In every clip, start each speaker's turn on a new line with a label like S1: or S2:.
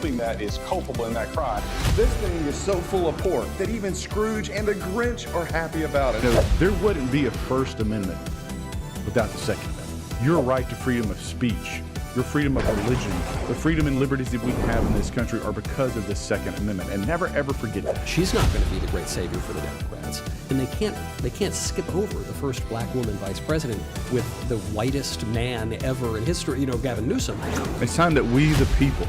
S1: helping that is culpable in that crime.
S2: This thing is so full of pork that even Scrooge and the Grinch are happy about it.
S3: There wouldn't be a First Amendment without the Second Amendment. Your right to freedom of speech, your freedom of religion, the freedom and liberties that we have in this country are because of the Second Amendment. And never ever forget that.
S4: She's not going to be the great savior for the Democrats, and they can't skip over the first black woman vice president with the whitest man ever in history. You know, Gavin Newsom.
S3: It's time that we, the people,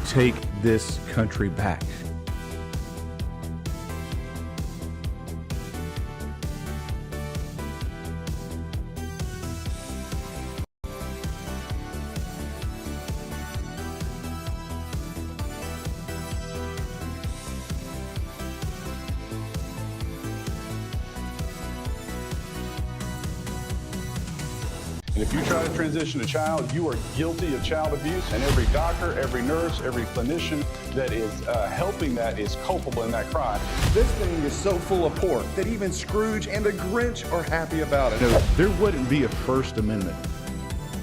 S3: take this country back.
S1: And if you try to transition a child, you are guilty of child abuse, and every doctor, every nurse, every clinician that is helping that is culpable in that crime.
S2: This thing is so full of pork that even Scrooge and the Grinch are happy about it.
S3: There wouldn't be a First Amendment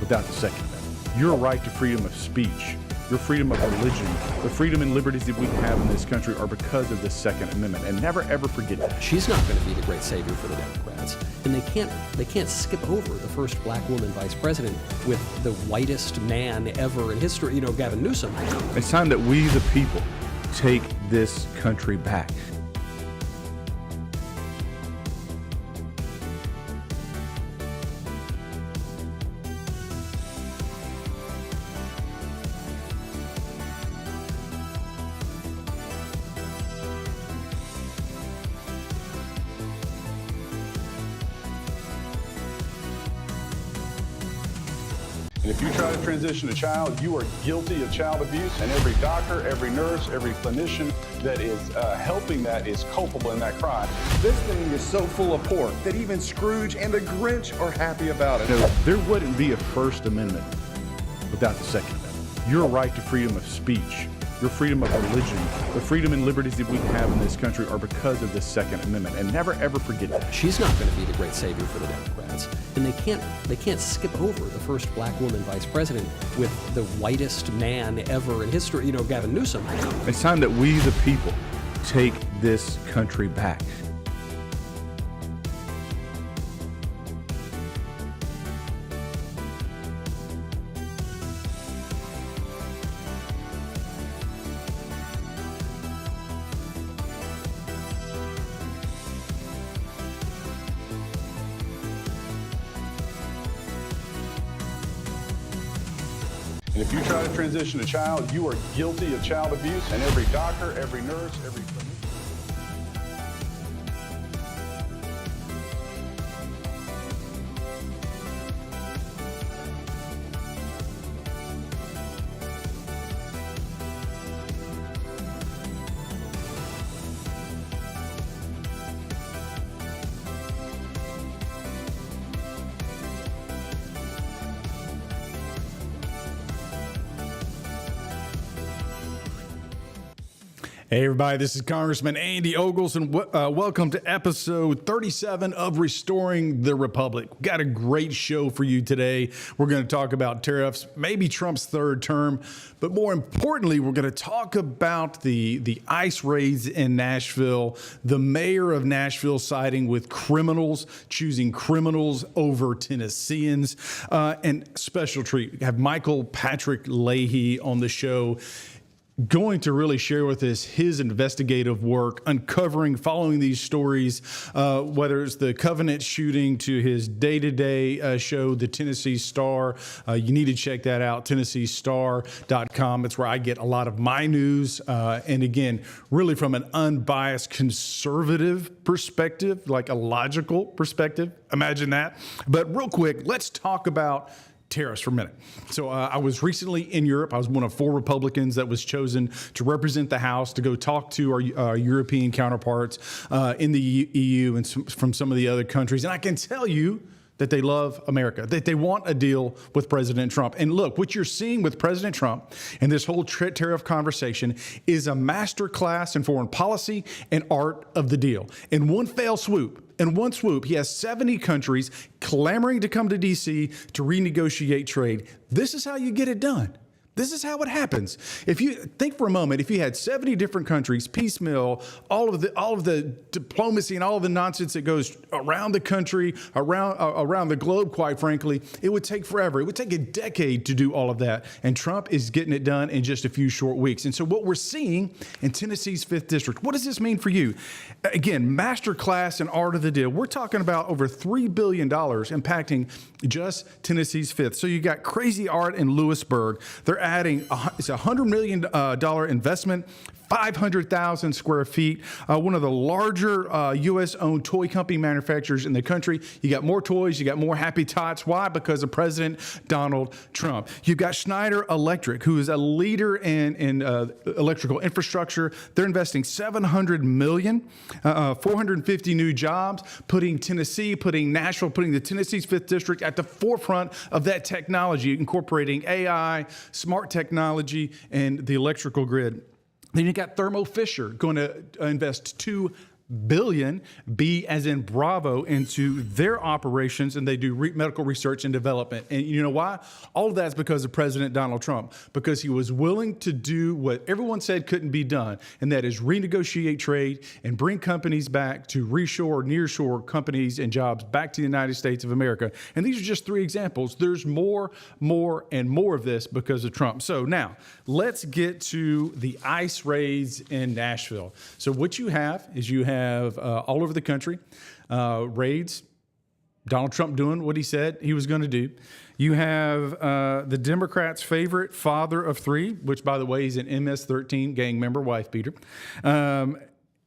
S3: without the Second Amendment. Your right to freedom of speech, your freedom of religion, the freedom and liberties that we have in this country are because of the Second Amendment. And never ever forget that.
S4: She's not going to be the great savior for the Democrats, and they can't skip over the first black woman vice president with the whitest man ever in history. You know, Gavin Newsom.
S3: It's time that we, the people, take this country back.
S1: And if you try to transition a child, you are guilty of child abuse, and every doctor, every nurse, every clinician that is helping that is culpable in that crime.
S2: This thing is so full of pork that even Scrooge and the Grinch are happy about it.
S3: There wouldn't be a First Amendment without the Second Amendment. Your right to freedom of speech, your freedom of religion, the freedom and liberties that we have in this country are because of the Second Amendment. And never ever forget that.
S4: She's not going to be the great savior for the Democrats, and they can't skip over the first black woman vice president with the whitest man ever in history. You know, Gavin Newsom.
S3: It's time that we, the people, take this country back.
S1: And if you try to transition a child, you are guilty of child abuse, and every doctor, every nurse, every clinician.
S5: Hey everybody, this is Congressman Andy Ogles, and welcome to episode 37 of Restoring the Republic. We've got a great show for you today. We're going to talk about tariffs, maybe Trump's third term, but more importantly, we're going to talk about the ICE raids in Nashville, the mayor of Nashville siding with criminals, choosing criminals over Tennesseans, and special treat. We have Michael Patrick Leahy on the show, going to really share with us his investigative work, uncovering, following these stories, whether it's the Covenant shooting to his day-to-day show, the Tennessee Star. You need to check that out, TennesseeStar.com. It's where I get a lot of my news. And again, really from an unbiased conservative perspective, like a logical perspective. Imagine that. But real quick, let's talk about tariffs for a minute. So I was recently in Europe. I was one of 4 Republicans that was chosen to represent the House to go talk to our European counterparts in the EU and from some of the other countries. And I can tell you that they love America, that they want a deal with President Trump. And look, what you're seeing with President Trump and this whole tariff conversation is a masterclass in foreign policy and art of the deal. In one fell swoop, he has 70 countries clamoring to come to D.C. to renegotiate trade. This is how you get it done. This is how it happens. If you think for a moment, if you had 70 different countries, piecemeal, all of the diplomacy and all of the nonsense that goes around the country, around the globe, quite frankly, it would take forever. It would take a decade to do all of that. And Trump is getting it done in just a few short weeks. And so what we're seeing in Tennessee's 5th District, what does this mean for you? Again, masterclass in art of the deal. We're talking about over $3 billion impacting just Tennessee's 5th. So you got crazy art in Lewisburg. They're adding it's $100 million investment, 500,000 square feet, one of the larger U.S.-owned toy company manufacturers in the country. You got more toys, you got more happy tots. Why? Because of President Donald Trump. You've got Schneider Electric, who is a leader in electrical infrastructure. They're investing $700 million, 450 new jobs, putting Nashville, putting the Tennessee's 5th District at the forefront of that technology, incorporating AI, smart technology, and the electrical grid. Then you got Thermo Fisher going to invest $2 billion, B as in Bravo, into their operations, and they do medical research and development. And you know why? All of that's because of President Donald Trump, because he was willing to do what everyone said couldn't be done, and that is renegotiate trade and bring companies back to reshore, nearshore companies and jobs back to the United States of America. And these are just 3 examples. There's more, and more of this because of Trump. So now let's get to the ICE raids in Nashville. So what you have is all over the country, raids, Donald Trump doing what he said he was going to do. You have the Democrats' favorite father of 3, which, by the way, he's an MS-13 gang member, wife beater. And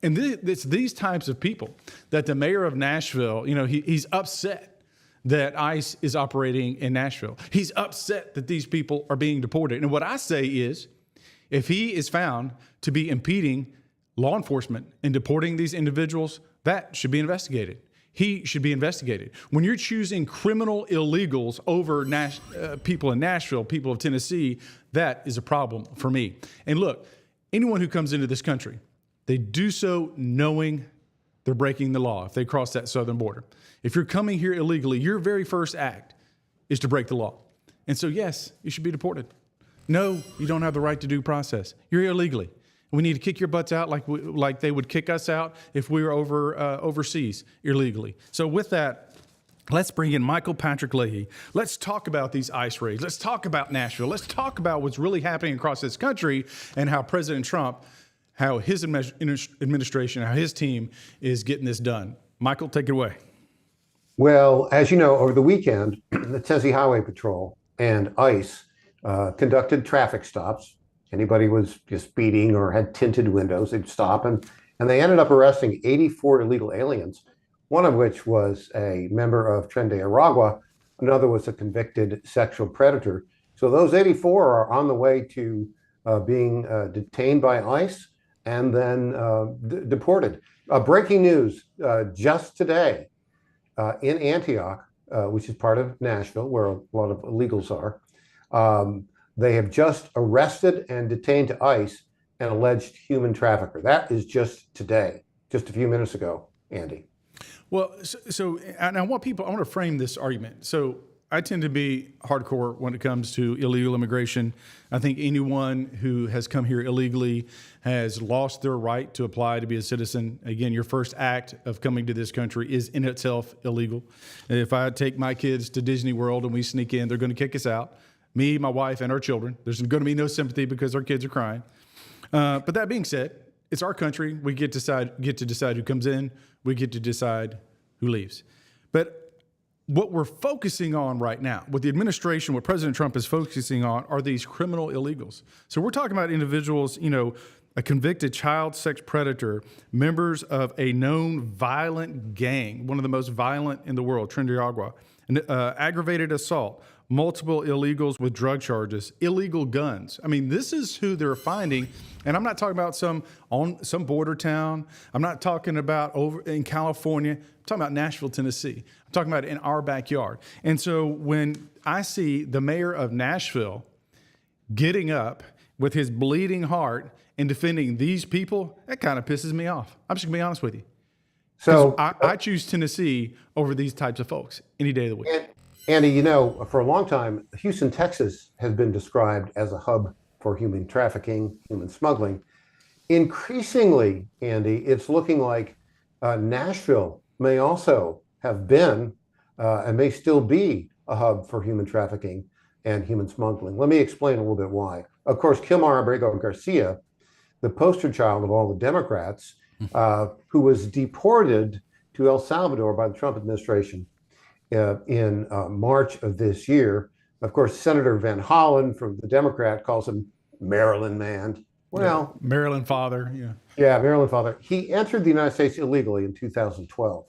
S5: it's these types of people that the mayor of Nashville, he's upset that ICE is operating in Nashville. He's upset that these people are being deported. And what I say is, if he is found to be impeding law enforcement in deporting these individuals, that should be investigated. He should be investigated. When you're choosing criminal illegals over people in Nashville, people of Tennessee, that is a problem for me. And look, anyone who comes into this country, they do so knowing they're breaking the law if they cross that southern border. If you're coming here illegally, your very first act is to break the law. And so, yes, you should be deported. No, you don't have the right to due process. You're here illegally. We need to kick your butts out like they would kick us out if we were overseas illegally. So with that, let's bring in Michael Patrick Leahy. Let's talk about these ICE raids. Let's talk about Nashville. Let's talk about what's really happening across this country and how President Trump, how his administration, how his team is getting this done. Michael, take it away.
S6: Well, as you know, over the weekend, the Tennessee Highway Patrol and ICE conducted traffic stops. Anybody was just speeding or had tinted windows, they'd stop, and they ended up arresting 84 illegal aliens, one of which was a member of Tren de Aragua, another was a convicted sexual predator. So those 84 are on the way to being detained by ICE and then deported. Breaking news just today in Antioch, which is part of Nashville, where a lot of illegals are. They have just arrested and detained ICE an alleged human trafficker. That is just today, just a few minutes ago, Andy.
S5: Well, so and I want to frame this argument. So I tend to be hardcore when it comes to illegal immigration. I think anyone who has come here illegally has lost their right to apply to be a citizen. Again, your first act of coming to this country is in itself illegal. If I take my kids to Disney World and we sneak in, they're going to kick us out. Me, my wife, and our children. There's going to be no sympathy because our kids are crying. But that being said, it's our country. We get to decide who comes in. We get to decide who leaves. But what we're focusing on right now, what the administration, what President Trump is focusing on, are these criminal illegals. So we're talking about individuals, a convicted child sex predator, members of a known violent gang, one of the most violent in the world, Tren de Aragua, aggravated assault, multiple illegals with drug charges, illegal guns. I mean, this is who they're finding. And I'm not talking about some border town. I'm not talking about over in California. I'm talking about Nashville, Tennessee. I'm talking about in our backyard. And so when I see the mayor of Nashville getting up with his bleeding heart and defending these people, that kind of pisses me off. I'm just gonna be honest with you. So I choose Tennessee over these types of folks any day of the week.
S6: Andy, you know, for a long time, Houston, Texas has been described as a hub for human trafficking, human smuggling. Increasingly, Andy, it's looking like Nashville may also have been and may still be a hub for human trafficking and human smuggling. Let me explain a little bit why. Of course, Kilmar Abrego Garcia, the poster child of all the Democrats, who was deported to El Salvador by the Trump administration in March of this year. Of course, Senator Van Hollen from the Democrat calls him Maryland man. Well,
S5: Maryland father. Yeah.
S6: yeah, Maryland father. He entered the United States illegally in 2012.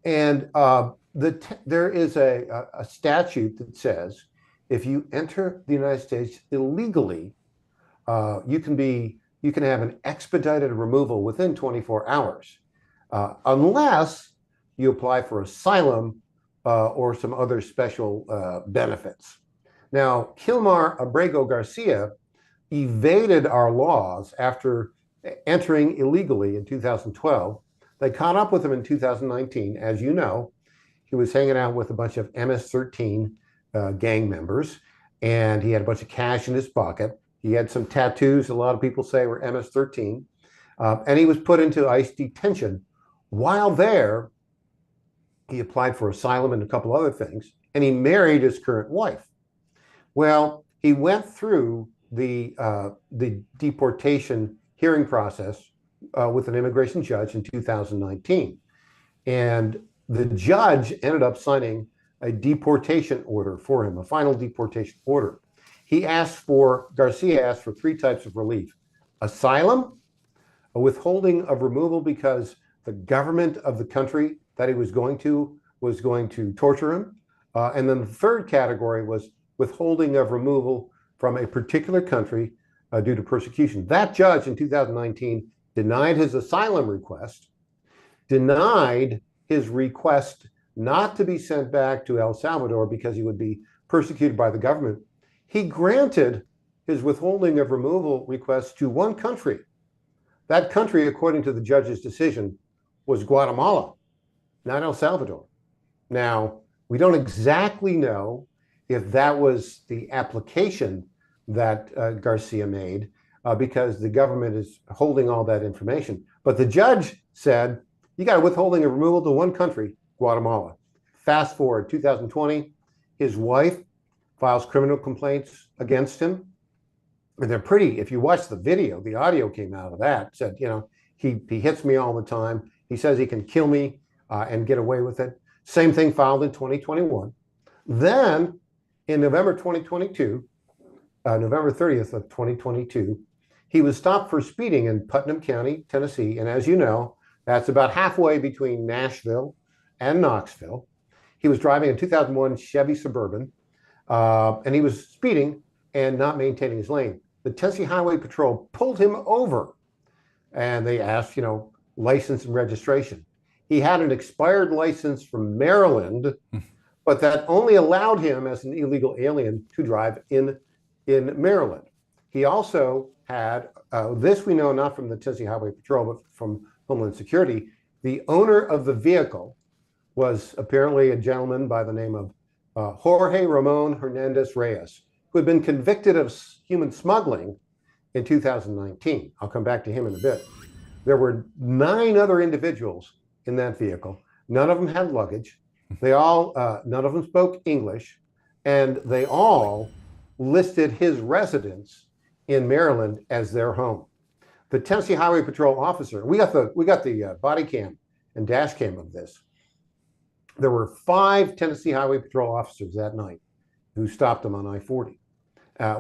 S6: And there is a statute that says if you enter the United States illegally, you can have an expedited removal within 24 hours, unless you apply for asylum or some other special benefits. Now, Kilmar Abrego Garcia evaded our laws after entering illegally in 2012. They caught up with him in 2019. As you know, he was hanging out with a bunch of MS-13 gang members, and he had a bunch of cash in his pocket. He had some tattoos, a lot of people say were MS-13, and he was put into ICE detention. While there, he applied for asylum and a couple other things, and he married his current wife. Well, he went through the deportation hearing process with an immigration judge in 2019. And the judge ended up signing a deportation order for him, a final deportation order. Garcia asked for three types of relief: asylum, a withholding of removal because the government of the country that he was going to torture him. And then the third category was withholding of removal from a particular country due to persecution. That judge in 2019 denied his asylum request, denied his request not to be sent back to El Salvador because he would be persecuted by the government. He granted his withholding of removal request to one country. That country, according to the judge's decision, was Guatemala, not El Salvador. Now, we don't exactly know if that was the application that Garcia made because the government is holding all that information. But the judge said, you got a withholding of removal to one country, Guatemala. Fast forward, 2020, his wife files criminal complaints against him. And they're pretty, if you watch the video, the audio came out of that, said, you know, he hits me all the time. He says he can kill me and get away with it. Same thing filed in 2021. Then in November 2022, November 30th of 2022, he was stopped for speeding in Putnam County, Tennessee. And as you know, that's about halfway between Nashville and Knoxville. He was driving a 2001 Chevy Suburban, and he was speeding and not maintaining his lane. The Tennessee Highway Patrol pulled him over, and they asked, license and registration. He had an expired license from Maryland, but that only allowed him as an illegal alien to drive in Maryland. He also had, this we know not from the Tennessee Highway Patrol, but from Homeland Security, the owner of the vehicle was apparently a gentleman by the name of Jorge Ramon Hernandez Reyes, who had been convicted of human smuggling in 2019. I'll come back to him in a bit. There were 9 other individuals in that vehicle. None of them had luggage. They all, none of them spoke English, and they all listed his residence in Maryland as their home. The Tennessee Highway Patrol officer, we got the body cam and dash cam of this. There were 5 Tennessee Highway Patrol officers that night who stopped him on I-40.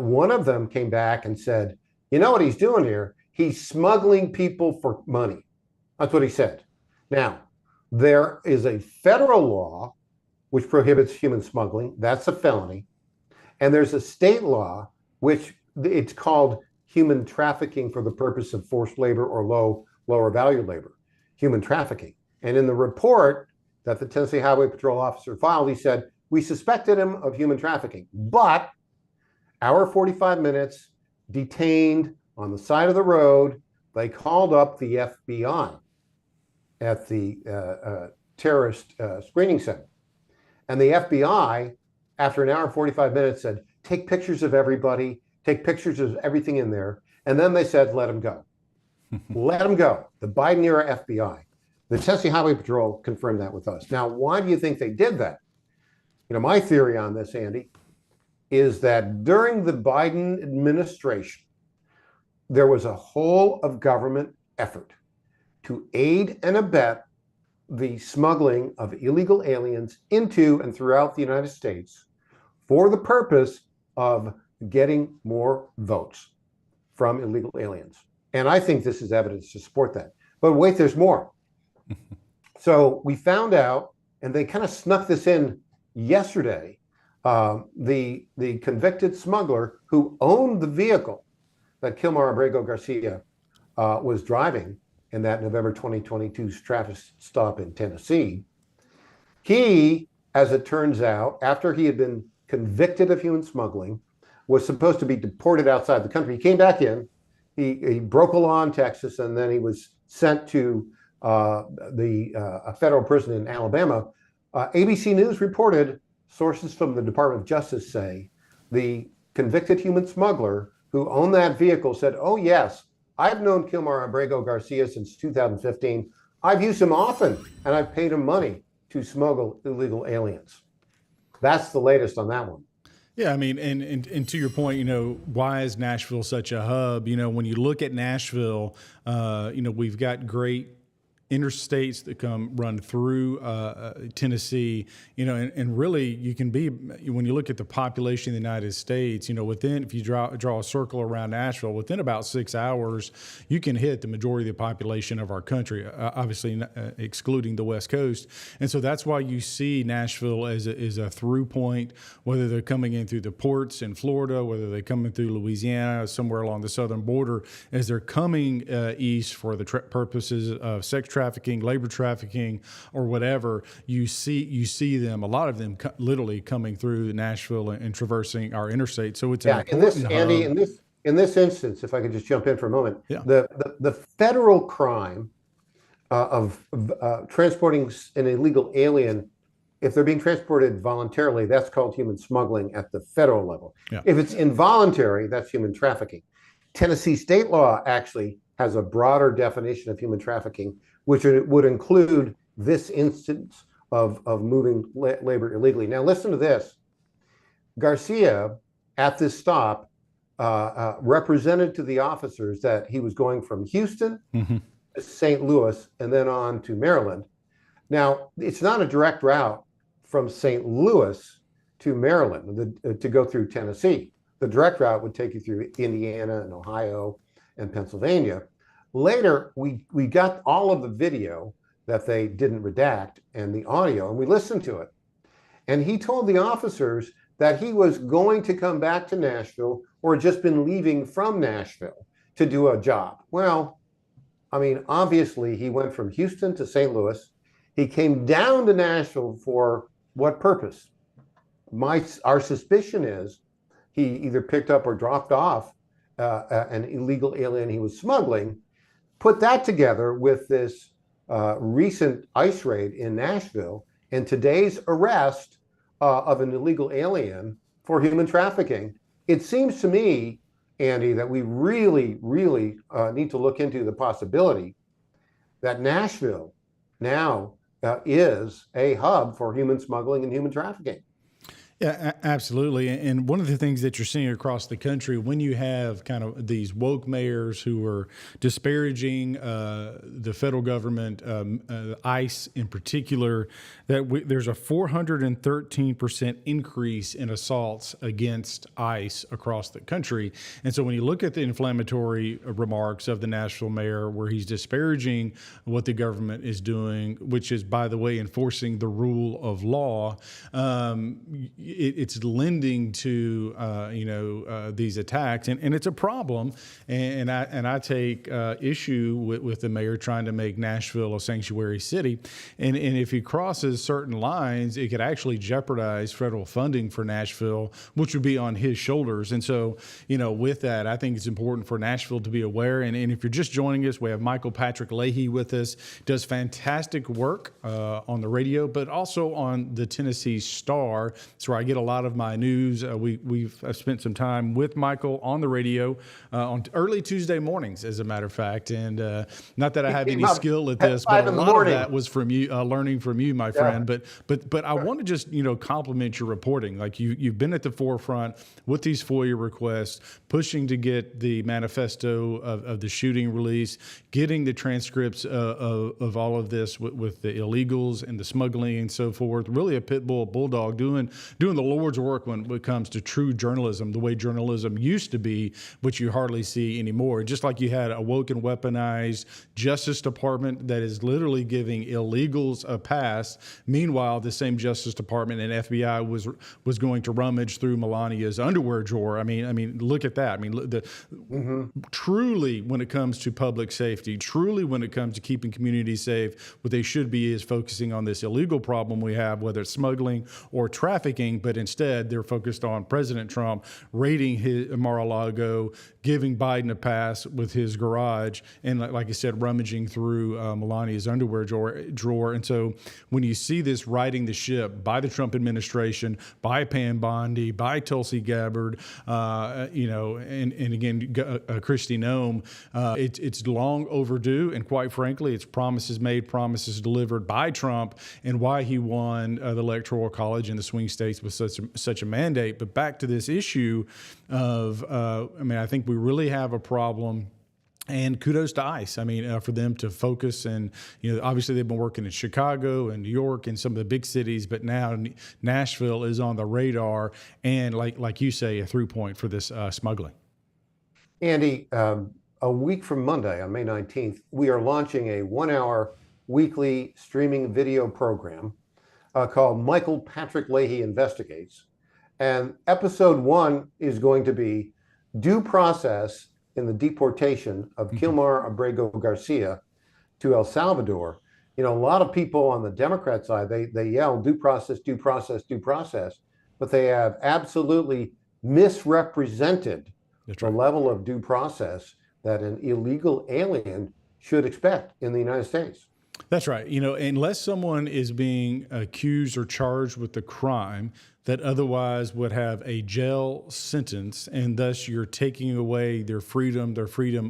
S6: One of them came back and said, you know what he's doing here? He's smuggling people for money. That's what he said. Now, there is a federal law which prohibits human smuggling. That's a felony. And there's a state law which it's called human trafficking for the purpose of forced labor or lower value labor, human trafficking. And in the report that the Tennessee Highway Patrol officer filed, he said, we suspected him of human trafficking, but hour 45 minutes, detained on the side of the road, they called up the FBI at the terrorist screening center. And the FBI, after an hour and 45 minutes, said, take pictures of everybody, take pictures of everything in there. And then they said, let him go. Let him go. The Biden era FBI. The Tennessee Highway Patrol confirmed that with us. Now, why do you think they did that? My theory on this, Andy, is that during the Biden administration, there was a whole of government effort to aid and abet the smuggling of illegal aliens into and throughout the United States for the purpose of getting more votes from illegal aliens. And I think this is evidence to support that. But wait, there's more. So we found out, and they kind of snuck this in yesterday, the convicted smuggler who owned the vehicle that Kilmar Abrego Garcia was driving in that November 2022 traffic stop in Tennessee. He, as it turns out, after he had been convicted of human smuggling, was supposed to be deported outside the country. He came back in, he broke a law in Texas, and then he was sent to a federal prison in Alabama. ABC News reported, sources from the Department of Justice say, the convicted human smuggler who owned that vehicle said, oh yes, I've known Kilmar Abrego Garcia since 2015. I've used him often, and I've paid him money to smuggle illegal aliens. That's the latest on that one.
S5: Yeah, I mean, and to your point, why is Nashville such a hub? When you look at Nashville, we've got great interstates that run through Tennessee, and really you can be, when you look at the population of the United States, if you draw a circle around Nashville, within about 6 hours, you can hit the majority of the population of our country, obviously excluding the West Coast. And so that's why you see Nashville as a through point, whether they're coming in through the ports in Florida, whether they're coming through Louisiana, somewhere along the southern border, as they're coming east for the purposes of sex trafficking, labor trafficking, or whatever, you see them, a lot of them literally coming through Nashville and traversing our interstate. So it's an important hub.
S6: Andy, in this instance, if I could just jump in for a moment,
S5: yeah.
S6: the federal crime of transporting an illegal alien, if they're being transported voluntarily, that's called human smuggling at the federal level.
S5: Yeah.
S6: If it's involuntary, that's human trafficking. Tennessee state law actually has a broader definition of human trafficking, which would include this instance of moving labor illegally. Now, listen to this. Garcia, at this stop, represented to the officers that he was going from Houston to St. Louis and then on to Maryland. Now, it's not a direct route from St. Louis to Maryland to go through Tennessee. The direct route would take you through Indiana and Ohio and Pennsylvania. Later, we got all of the video that they didn't redact and the audio, and we listened to it. And he told the officers that he was going to come back to Nashville or had just been leaving from Nashville to do a job. Well, I mean, obviously, he went from Houston to St. Louis. He came down to Nashville for what purpose? Our suspicion is he either picked up or dropped off an illegal alien he was smuggling. Put that together with this recent ICE raid in Nashville and today's arrest of an illegal alien for human trafficking. It seems to me, Andy, that we really, really need to look into the possibility that Nashville now is a hub for human smuggling and human trafficking.
S5: Yeah, absolutely. And one of the things that you're seeing across the country, when you have kind of these woke mayors who are disparaging the federal government, ICE in particular, there's a 413% increase in assaults against ICE across the country. And so when you look at the inflammatory remarks of the Nashville mayor, where he's disparaging what the government is doing, which is, by the way, enforcing the rule of law, it's lending to these attacks, and it's a problem. And I take issue with the mayor trying to make Nashville a sanctuary city, and if he crosses certain lines, it could actually jeopardize federal funding for Nashville, which would be on his shoulders. And so, with that, I think it's important for Nashville to be aware. And if you're just joining us, we have Michael Patrick Leahy with us. Does fantastic work on the radio, but also on the Tennessee Star. It's where I get a lot of my news. I've spent some time with Michael on the radio on early Tuesday mornings, as a matter of fact. And not that I have any skill at this, but a lot of that was from you, learning from you, my friend. But I want to just compliment your reporting. Like you've been at the forefront with these FOIA requests, pushing to get the manifesto of the shooting release, getting the transcripts of all of this with the illegals and the smuggling and so forth. Really a pit bull bulldog doing the Lord's work when it comes to true journalism, the way journalism used to be, which you hardly see anymore. Just like you had a woke and weaponized Justice Department that is literally giving illegals a pass. Meanwhile, the same Justice Department and FBI was going to rummage through Melania's underwear drawer. I mean, look at that. I mean, truly, when it comes to public safety, truly when it comes to keeping communities safe, what they should be is focusing on this illegal problem we have, whether it's smuggling or trafficking. But instead, they're focused on President Trump raiding his Mar-a-Lago, giving Biden a pass with his garage, and like I said, rummaging through Melania's underwear drawer. And so when you see this riding the ship by the Trump administration, by Pam Bondi, by Tulsi Gabbard, and again, Kristi Noem, it's long overdue. And quite frankly, it's promises made, promises delivered by Trump, and why he won the Electoral College in the swing states with such a mandate. But back to this issue of, I think we really have a problem. And kudos to ICE. I mean, for them to focus, and obviously they've been working in Chicago and New York and some of the big cities, but now Nashville is on the radar, and like you say, a through point for this smuggling.
S6: Andy, a week from Monday, on May 19th, we are launching a 1-hour weekly streaming video program called Michael Patrick Leahy Investigates. And episode 1 is going to be due process in the deportation of Kilmar Abrego Garcia to El Salvador. A lot of people on the Democrat side, they yell due process, due process, due process, but they have absolutely misrepresented the level of due process that an illegal alien should expect in the United States.
S5: That's right. Unless someone is being accused or charged with the crime that otherwise would have a jail sentence, and thus you're taking away their freedom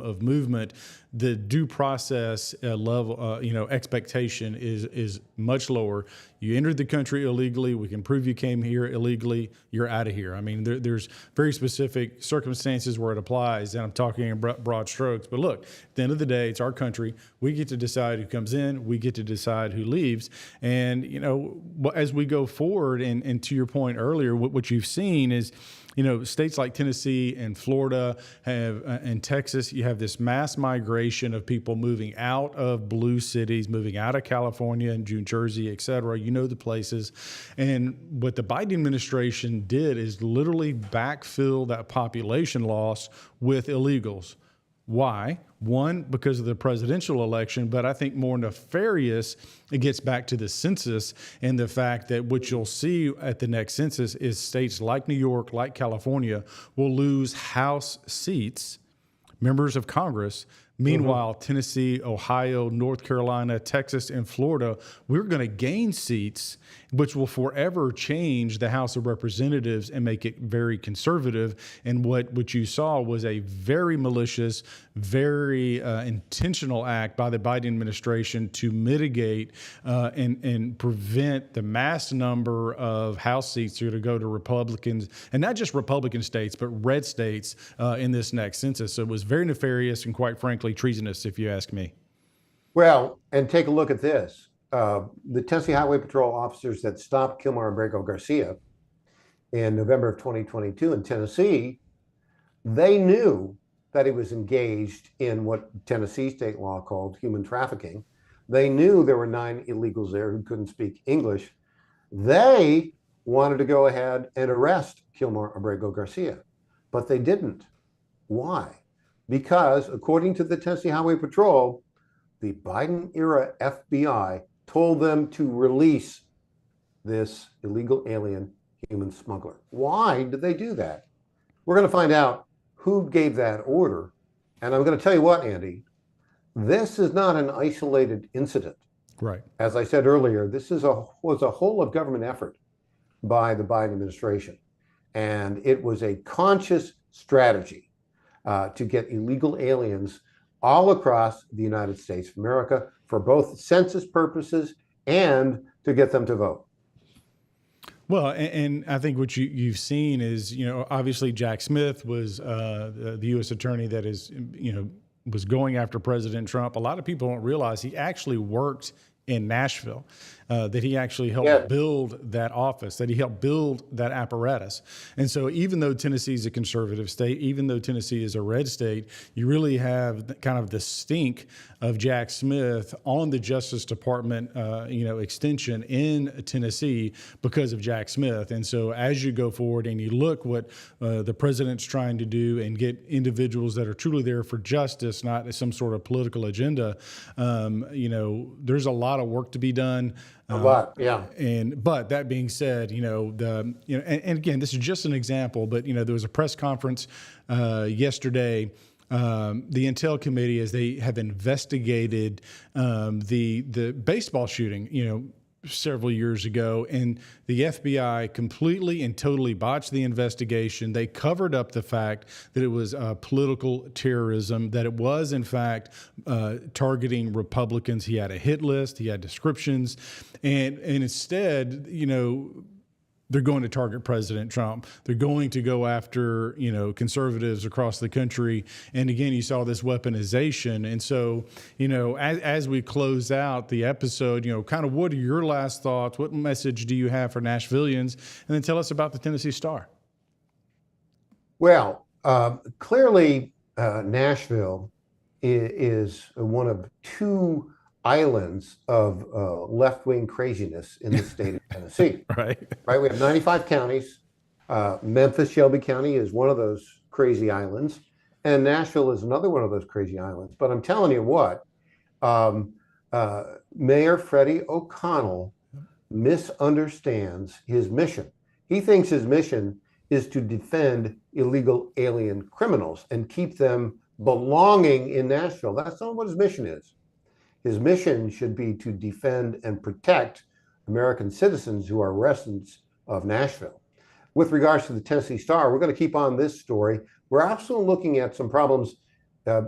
S5: of movement, the due process level, expectation is much lower. You entered the country illegally. We can prove you came here illegally. You're out of here. I mean, there's very specific circumstances where it applies, and I'm talking in broad strokes. But look, at the end of the day, it's our country. We get to decide who comes in. We get to decide who leaves. And, as we go forward, and to your point earlier, what you've seen is, states like Tennessee and Florida and Texas, you have this mass migration of people moving out of blue cities, moving out of California and New Jersey, et cetera. The places. And what the Biden administration did is literally backfill that population loss with illegals. Why? One, because of the presidential election, but I think more nefarious, it gets back to the census and the fact that what you'll see at the next census is states like New York, like California, will lose House seats, members of Congress. Meanwhile, Tennessee, Ohio, North Carolina, Texas, and Florida, we're going to gain seats, which will forever change the House of Representatives and make it very conservative. And what you saw was a very malicious, very intentional act by the Biden administration to mitigate and prevent the mass number of House seats that are going to go to Republicans, and not just Republican states, but red states in this next census. So it was very nefarious and, quite frankly, treasonous, if you ask me.
S6: Well, and take a look at this. The Tennessee Highway Patrol officers that stopped Kilmar Abrego Garcia in November of 2022 in Tennessee, they knew that he was engaged in what Tennessee state law called human trafficking. They knew there were 9 illegals there who couldn't speak English. They wanted to go ahead and arrest Kilmer Abrego Garcia, but they didn't. Why? Because according to the Tennessee Highway Patrol, the Biden-era FBI told them to release this illegal alien human smuggler. Why did they do that? We're going to find out who gave that order. And I'm going to tell you what, Andy, this is not an isolated incident.
S5: Right.
S6: As I said earlier, this was a whole of government effort by the Biden administration. And it was a conscious strategy to get illegal aliens all across the United States of America for both census purposes and to get them to vote.
S5: Well, and I think what you've seen is, obviously Jack Smith was the U.S. attorney that was going after President Trump. A lot of people don't realize he actually worked in Nashville, that he actually helped build that office, that he helped build that apparatus. And so even though Tennessee is a conservative state, even though Tennessee is a red state, you really have kind of the stink of Jack Smith on the Justice Department, extension in Tennessee because of Jack Smith. And so as you go forward and you look what the president's trying to do and get individuals that are truly there for justice, not some sort of political agenda, there's a lot of work to be done.
S6: A lot, yeah.
S5: But that being said, and again, this is just an example, but there was a press conference yesterday. The Intel Committee, as they have investigated the baseball shooting, several years ago, and the FBI completely and totally botched the investigation. They covered up the fact that it was political terrorism, that it was in fact targeting Republicans. He had a hit list, he had descriptions, and instead, they're going to target President Trump. They're going to go after, conservatives across the country. And again, you saw this weaponization. And so, as we close out the episode, kind of what are your last thoughts? What message do you have for Nashvillians? And then tell us about the Tennessee Star.
S6: Well, clearly, Nashville is one of two islands of left-wing craziness in the state of Tennessee.
S5: Right.
S6: We have 95 counties. Memphis, Shelby County is one of those crazy islands, and Nashville is another one of those crazy islands. But I'm telling you what, Mayor Freddie O'Connell misunderstands his mission. He thinks his mission is to defend illegal alien criminals and keep them belonging in Nashville. That's not what his mission is. His mission should be to defend and protect American citizens who are residents of Nashville. With regards to the Tennessee Star, we're going to keep on this story. We're also looking at some problems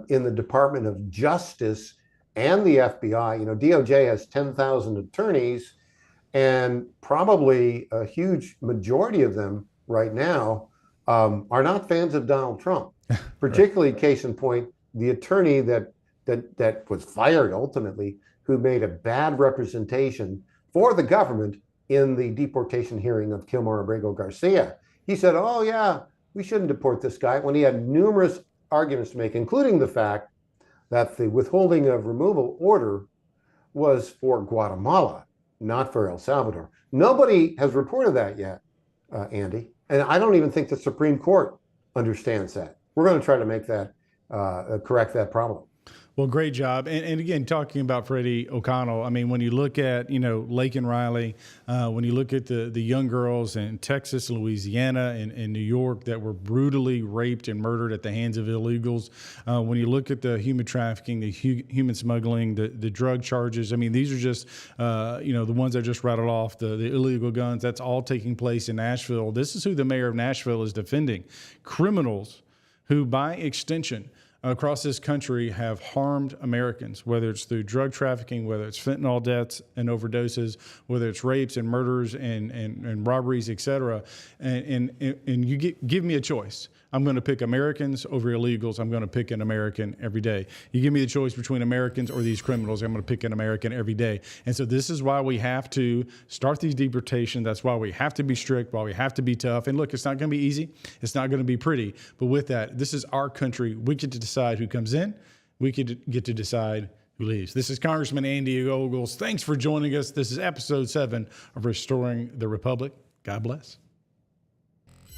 S6: in the Department of Justice and the FBI. DOJ has 10,000 attorneys, and probably a huge majority of them right now are not fans of Donald Trump, particularly case in point, the attorney that was fired ultimately, who made a bad representation for the government in the deportation hearing of Kilmer Abrego Garcia. He said, oh yeah, we shouldn't deport this guy, when he had numerous arguments to make, including the fact that the withholding of removal order was for Guatemala, not for El Salvador. Nobody has reported that yet, Andy. And I don't even think the Supreme Court understands that. We're going to try to make that, correct that problem.
S5: Well, great job. And again, talking about Freddie O'Connell, I mean, when you look at, Lake and Riley, when you look at the young girls in Texas, Louisiana, and New York that were brutally raped and murdered at the hands of illegals, when you look at the human trafficking, the human smuggling, the drug charges, I mean, these are just, the ones I just rattled off, the illegal guns, that's all taking place in Nashville. This is who the mayor of Nashville is defending. Criminals who, by extension, across this country have harmed Americans, whether it's through drug trafficking, whether it's fentanyl deaths and overdoses, whether it's rapes and murders and robberies, et cetera. And you give me a choice. I'm going to pick Americans over illegals. I'm going to pick an American every day. You give me the choice between Americans or these criminals. I'm going to pick an American every day. And so this is why we have to start these deportations. That's why we have to be strict, why we have to be tough. And look, it's not going to be easy. It's not going to be pretty. But with that, this is our country. We get to decide who comes in. We get to decide who leaves. This is Congressman Andy Ogles. Thanks for joining us. This is episode 7 of Restoring the Republic. God bless.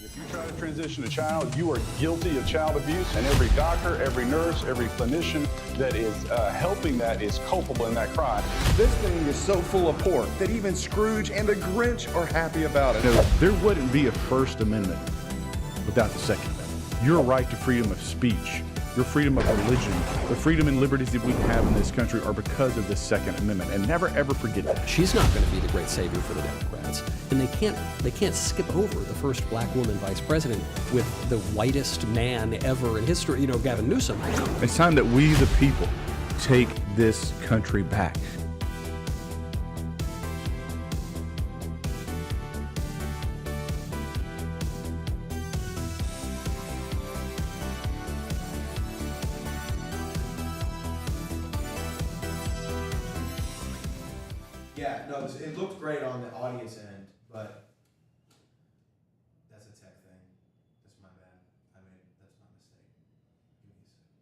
S1: If you try to transition a child, you are guilty of child abuse, and every doctor, every nurse, every clinician that is helping that is culpable in that crime.
S2: This thing is so full of pork that even Scrooge and the Grinch are happy about it.
S3: There wouldn't be a First Amendment without the Second Amendment. Your right to freedom of speech, your freedom of religion, the freedom and liberties that we have in this country are because of the Second Amendment. And never ever forget that.
S4: She's not going to be the great savior for the Democrats, and they can't skip over the first black woman vice president with the whitest man ever in history, Gavin Newsom.
S3: It's time that we, the people, take this country back.
S7: Yeah, no, it looked great on the audience end, but that's a tech thing. That's my bad. That's my mistake. Give me a second.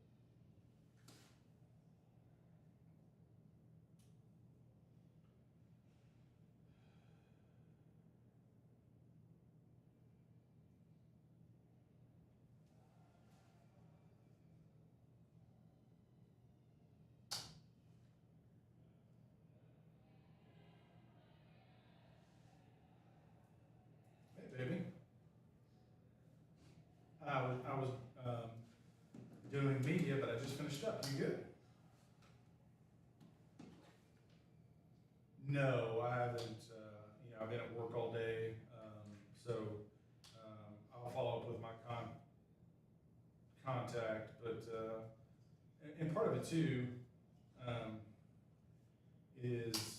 S5: Hey, baby. I was doing media, but I just finished up. You good? No, I haven't. I've been at work all day, so I'll follow up with my contact. But and part of it too is